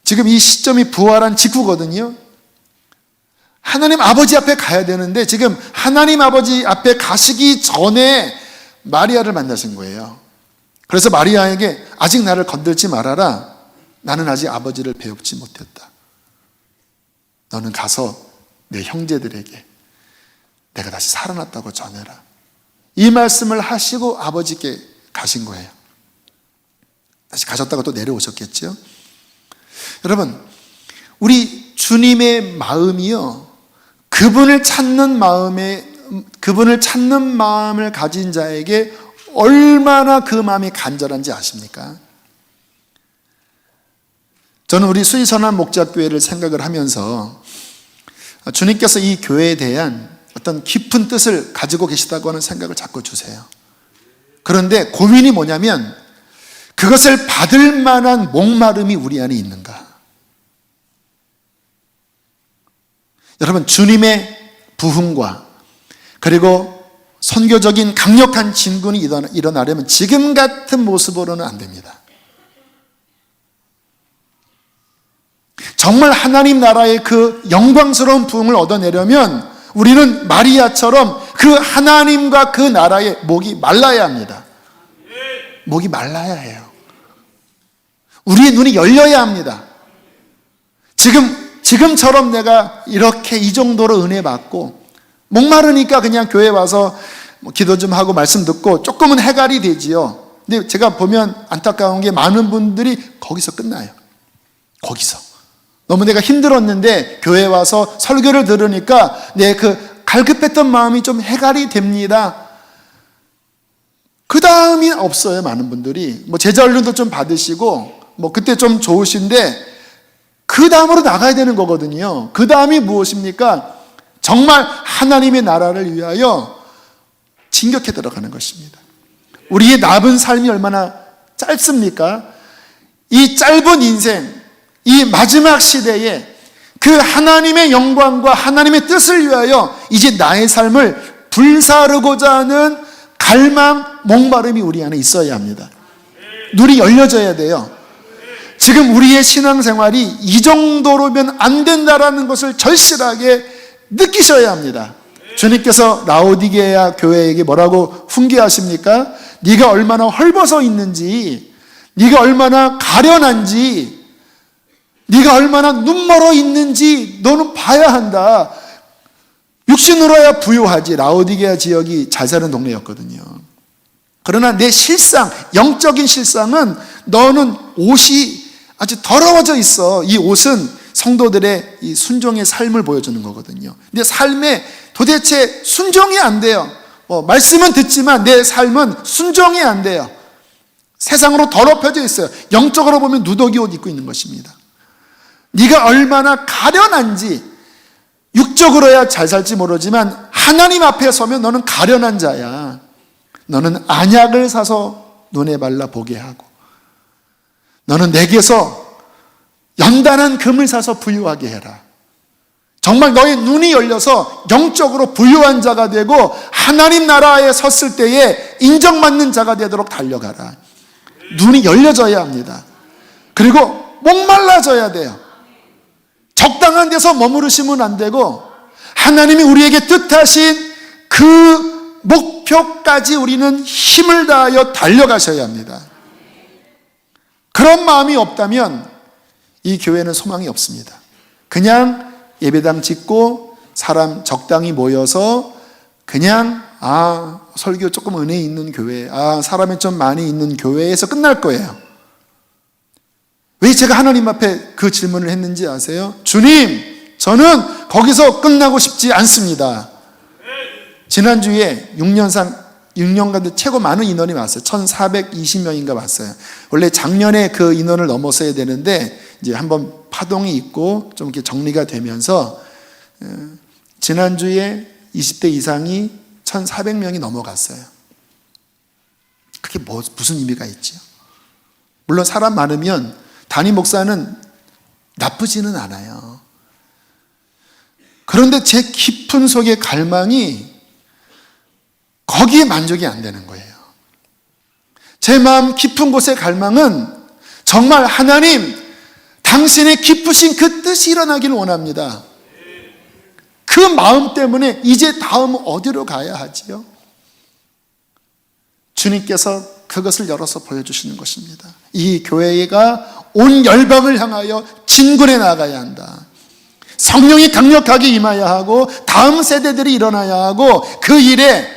지금 이 시점이 부활한 직후거든요. 하나님 아버지 앞에 가야 되는데 지금 하나님 아버지 앞에 가시기 전에 마리아를 만나신 거예요. 그래서 마리아에게 아직 나를 건들지 말아라. 나는 아직 아버지를 배웁지 못했다. 너는 가서 내 형제들에게 내가 다시 살아났다고 전해라. 이 말씀을 하시고 아버지께 가신 거예요. 다시 가셨다가 또 내려오셨겠죠. 여러분, 우리 주님의 마음이요, 그분을 찾는 마음을 가진 자에게 얼마나 그 마음이 간절한지 아십니까? 저는 우리 수리선한 목자교회를 생각을 하면서 주님께서 이 교회에 대한 어떤 깊은 뜻을 가지고 계시다고 하는 생각을 자꾸 주세요. 그런데 고민이 뭐냐면 그것을 받을 만한 목마름이 우리 안에 있는가? 여러분, 주님의 부흥과 그리고 선교적인 강력한 진군이 일어나려면 지금 같은 모습으로는 안 됩니다. 정말 하나님 나라의 그 영광스러운 부흥을 얻어내려면 우리는 마리아처럼 그 하나님과 그 나라의 목이 말라야 합니다. 목이 말라야 해요. 우리의 눈이 열려야 합니다. 지금처럼 내가 이렇게 이 정도로 은혜 받고 목마르니까 그냥 교회 와서 기도 좀 하고 말씀 듣고 조금은 해갈이 되지요. 근데 제가 보면 안타까운 게 많은 분들이 거기서 끝나요. 거기서. 너무 내가 힘들었는데 교회 와서 설교를 들으니까 내 그 갈급했던 마음이 좀 해갈이 됩니다. 그 다음이 없어요. 많은 분들이 제자 훈련도 좀 받으시고 그때 좀 좋으신데 그 다음으로 나가야 되는 거거든요. 그 다음이 무엇입니까? 정말 하나님의 나라를 위하여 진격해 들어가는 것입니다. 우리의 남은 삶이 얼마나 짧습니까? 이 짧은 인생, 이 마지막 시대에 그 하나님의 영광과 하나님의 뜻을 위하여 이제 나의 삶을 불사르고자 하는 갈망, 목마름이 우리 안에 있어야 합니다. 눈이 열려져야 돼요. 지금 우리의 신앙생활이 이 정도로면 안 된다라는 것을 절실하게 느끼셔야 합니다. 주님께서 라오디게아 교회에게 뭐라고 훈계하십니까? 네가 얼마나 헐벗어 있는지, 네가 얼마나 가련한지, 네가 얼마나 눈멀어 있는지 너는 봐야 한다. 육신으로야 부유하지. 라오디게아 지역이 잘 사는 동네였거든요. 그러나 내 실상, 영적인 실상은 너는 옷이 아주 더러워져 있어. 이 옷은 성도들의 이 순종의 삶을 보여주는 거거든요. 근데 삶에 도대체 순종이 안 돼요. 말씀은 듣지만 내 삶은 순종이 안 돼요. 세상으로 더럽혀져 있어요. 영적으로 보면 누더기 옷 입고 있는 것입니다. 네가 얼마나 가련한지, 육적으로야 잘 살지 모르지만 하나님 앞에 서면 너는 가련한 자야. 너는 안약을 사서 눈에 발라 보게 하고, 너는 내게서 연단한 금을 사서 부유하게 해라. 정말 너의 눈이 열려서 영적으로 부유한 자가 되고 하나님 나라에 섰을 때에 인정받는 자가 되도록 달려가라. 눈이 열려져야 합니다. 그리고 목말라져야 돼요. 적당한 데서 머무르시면 안 되고 하나님이 우리에게 뜻하신 그 목표까지 우리는 힘을 다하여 달려가셔야 합니다. 그런 마음이 없다면 이 교회는 소망이 없습니다. 그냥 예배당 짓고 사람 적당히 모여서 그냥 설교 조금 은혜 있는 교회, 사람이 좀 많이 있는 교회에서 끝날 거예요. 왜 제가 하나님 앞에 그 질문을 했는지 아세요? 주님, 저는 거기서 끝나고 싶지 않습니다. 지난주에 6년간 최고 많은 인원이 왔어요. 1420명인가 왔어요. 원래 작년에 그 인원을 넘었어야 되는데 이제 한번 파동이 있고 좀 이렇게 정리가 되면서 지난주에 20대 이상이 1400명이 넘어갔어요. 그게 무슨 의미가 있죠? 물론 사람 많으면 담임 목사는 나쁘지는 않아요. 그런데 제 깊은 속의 갈망이 거기에 만족이 안 되는 거예요. 제 마음 깊은 곳의 갈망은 정말 하나님, 당신의 기쁘신 그 뜻이 일어나기를 원합니다. 그 마음 때문에 이제 다음 어디로 가야 하지요? 주님께서 그것을 열어서 보여주시는 것입니다. 이 교회가 온 열방을 향하여 진군해 나가야 한다. 성령이 강력하게 임하여야 하고 다음 세대들이 일어나야 하고 그 일에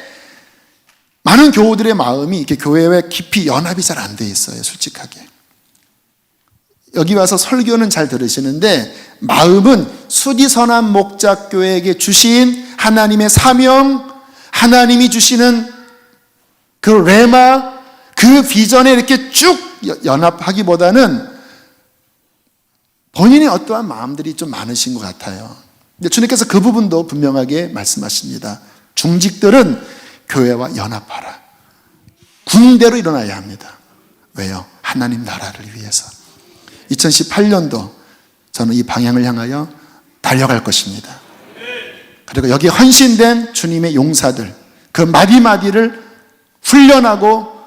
많은 교우들의 마음이 이렇게 교회와 깊이 연합이 잘 안 돼 있어요. 솔직하게. 여기 와서 설교는 잘 들으시는데 마음은 수디선한 목자교회에게 주신 하나님의 사명, 하나님이 주시는 그 레마, 그 비전에 이렇게 쭉 연합하기보다는 본인의 어떠한 마음들이 좀 많으신 것 같아요. 근데 주님께서 그 부분도 분명하게 말씀하십니다. 중직들은 교회와 연합하라. 군대로 일어나야 합니다. 왜요? 하나님 나라를 위해서. 2018년도 저는 이 방향을 향하여 달려갈 것입니다. 그리고 여기 헌신된 주님의 용사들, 그 마디마디를 훈련하고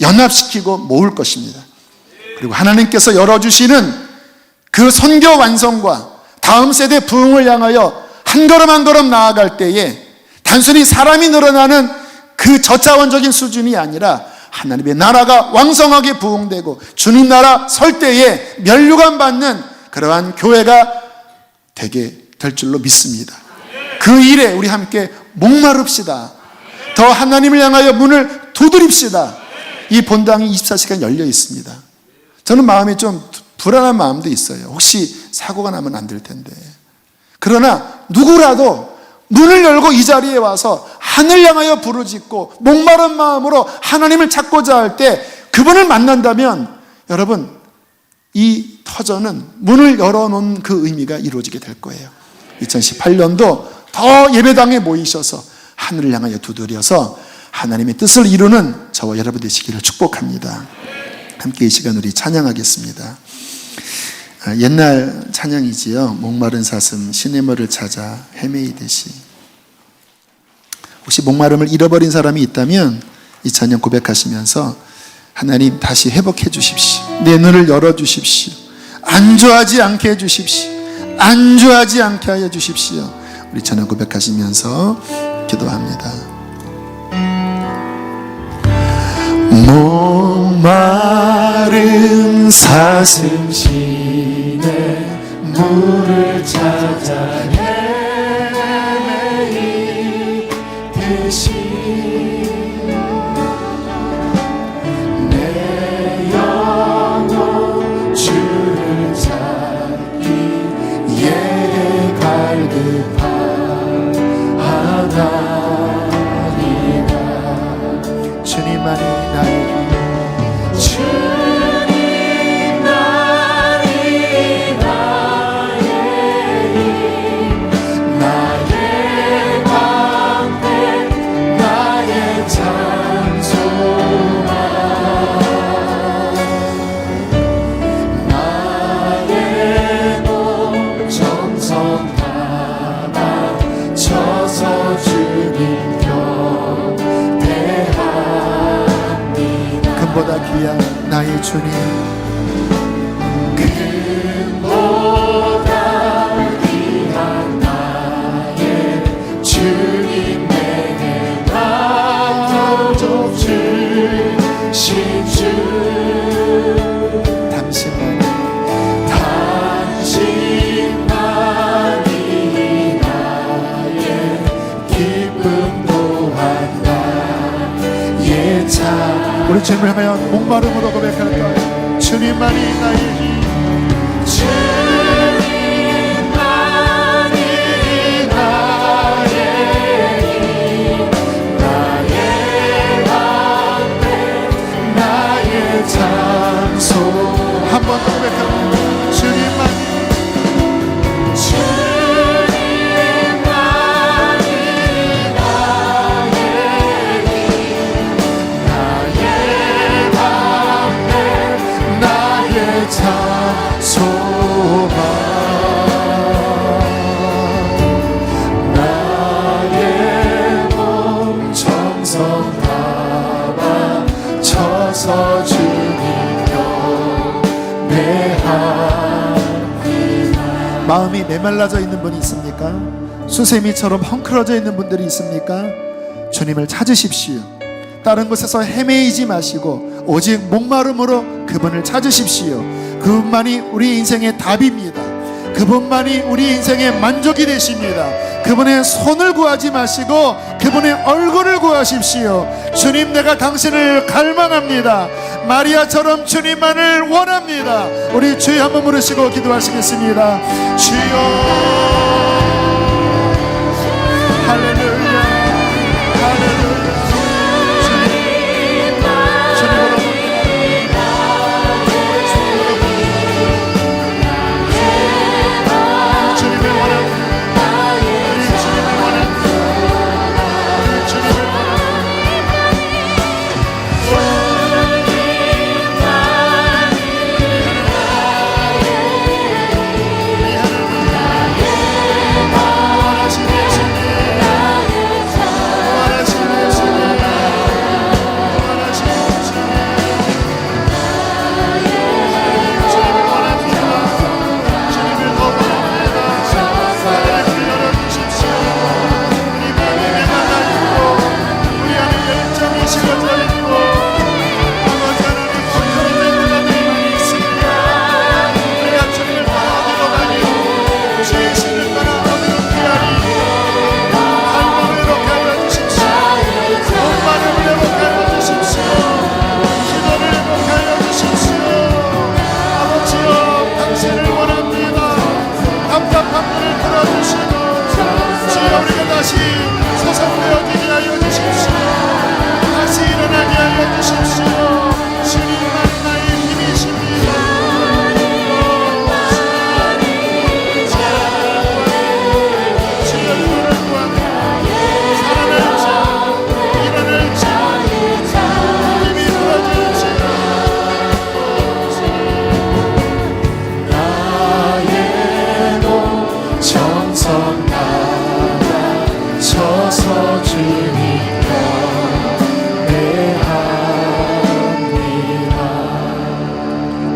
연합시키고 모을 것입니다. 그리고 하나님께서 열어주시는 그 선교 완성과 다음 세대 부흥을 향하여 한 걸음 한 걸음 나아갈 때에 단순히 사람이 늘어나는 그 저차원적인 수준이 아니라 하나님의 나라가 왕성하게 부흥되고 주님 나라 설 때에 면류관 받는 그러한 교회가 되게 될 줄로 믿습니다. 그 일에 우리 함께 목마릅시다. 더 하나님을 향하여 문을 두드립시다. 이 본당이 24시간 열려 있습니다. 저는 마음이 좀 불안한 마음도 있어요. 혹시 사고가 나면 안 될 텐데. 그러나 누구라도 문을 열고 이 자리에 와서 하늘 향하여 부르짖고 목마른 마음으로 하나님을 찾고자 할 때 그분을 만난다면 여러분, 이 터전은 문을 열어놓은 그 의미가 이루어지게 될 거예요. 2018년도 더 예배당에 모이셔서 하늘을 향하여 두드려서 하나님의 뜻을 이루는 저와 여러분 되시기를 축복합니다. 함께 이 시간 우리 찬양하겠습니다. 옛날 찬양이지요. 목마른 사슴 시냇물을 찾아 헤매이듯이. 혹시 목마름을 잃어버린 사람이 있다면 이 찬양 고백하시면서 하나님 다시 회복해 주십시오. 내 눈을 열어 주십시오. 안주하지 않게 해 주십시오. 안주하지 않게 하여 주십시오. 우리 찬양 고백하시면서 기도합니다. 목마른 사슴 시내 물을 찾아 헤매이듯이 내 영혼 주를 할렐루야. 나의 주님, 보다 귀한 나의 주님 내게 맡겨줘 주신 주 당신만이 당신만이 나의 기쁨 또한 나의 참 우리 주님을 향하여 목마름으로 고백할까요? 주님만이 나의 힘, 주님만이 나의 힘 나의 방패 나의 장소 한 번 더 고백합니다. 주님만이 주님만이 나의 힘 나의 방패 나의 장소만 나의 몸 정성 담아 쳐서 주님 경배하리라. 마음이 메말라져 있는 분이 있습니까? 수세미처럼 헝클어져 있는 분들이 있습니까? 주님을 찾으십시오. 다른 곳에서 헤매이지 마시고 오직 목마름으로 그분을 찾으십시오. 그분만이 우리 인생의 답입니다. 그분만이 우리 인생의 만족이 되십니다. 그분의 손을 구하지 마시고 그분의 얼굴을 구하십시오. 주님, 내가 당신을 갈망합니다. 마리아처럼 주님만을 원합니다. 우리 주여 한번 부르시고 기도하시겠습니다. 주여, 할렐루야, 할렐루야.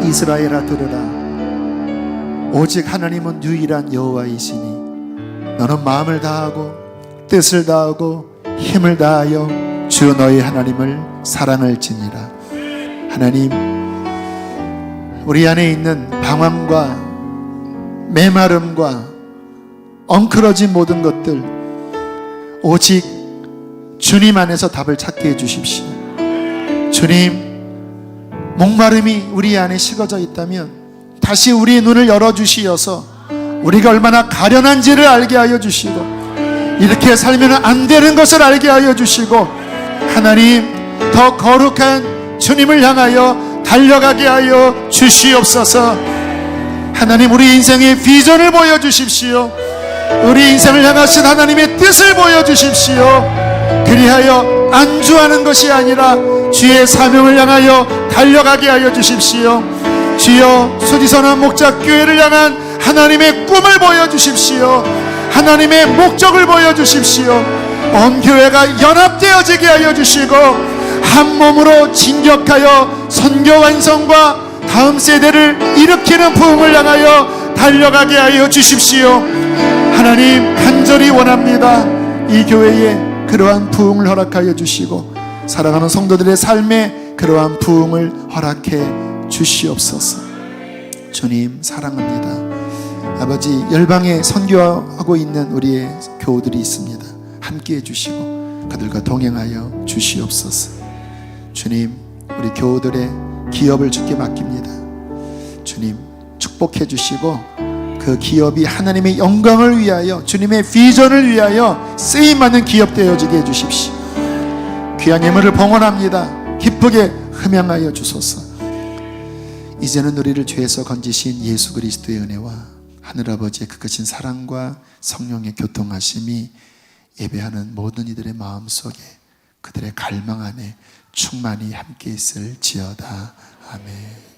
이스라엘아 들으라. 오직 하나님은 유일한 여호와이시니 너는 마음을 다하고 뜻을 다하고 힘을 다하여 주 너희 하나님을 사랑할지니라. 하나님, 우리 안에 있는 방황과 메마름과 엉클어진 모든 것들 오직 주님 안에서 답을 찾게 해주십시오. 주님, 목마름이 우리 안에 식어져 있다면 다시 우리의 눈을 열어주시어서 우리가 얼마나 가련한지를 알게 하여 주시고 이렇게 살면 안 되는 것을 알게 하여 주시고 하나님, 더 거룩한 주님을 향하여 달려가게 하여 주시옵소서. 하나님, 우리 인생의 비전을 보여주십시오. 우리 인생을 향하신 하나님의 뜻을 보여주십시오. 그리하여 안주하는 것이 아니라 주의 사명을 향하여 달려가게 하여 주십시오. 주여, 수지선한 목자교회를 향한 하나님의 꿈을 보여주십시오. 하나님의 목적을 보여주십시오. 온 교회가 연합되어지게 하여 주시고 한 몸으로 진격하여 선교 완성과 다음 세대를 일으키는 부흥을 향하여 달려가게 하여 주십시오. 하나님, 간절히 원합니다. 이 교회에 그러한 부흥을 허락하여 주시고 살아가는 성도들의 삶에 그러한 부흥을 허락해 주시옵소서. 주님, 사랑합니다. 아버지, 열방에 선교하고 있는 우리의 교우들이 있습니다. 함께해 주시고 그들과 동행하여 주시옵소서. 주님, 우리 교우들의 기업을 주께 맡깁니다. 주님, 축복해 주시고 그 기업이 하나님의 영광을 위하여, 주님의 비전을 위하여 쓰임받는 기업 되어지게 해주십시오. 귀한 예물을 봉헌합니다. 기쁘게 흠양하여 주소서. 이제는 우리를 죄에서 건지신 예수 그리스도의 은혜와 하늘아버지의 그 크신 사랑과 성령의 교통하심이 예배하는 모든 이들의 마음속에, 그들의 갈망 안에 충만히 함께 있을지어다. 아멘.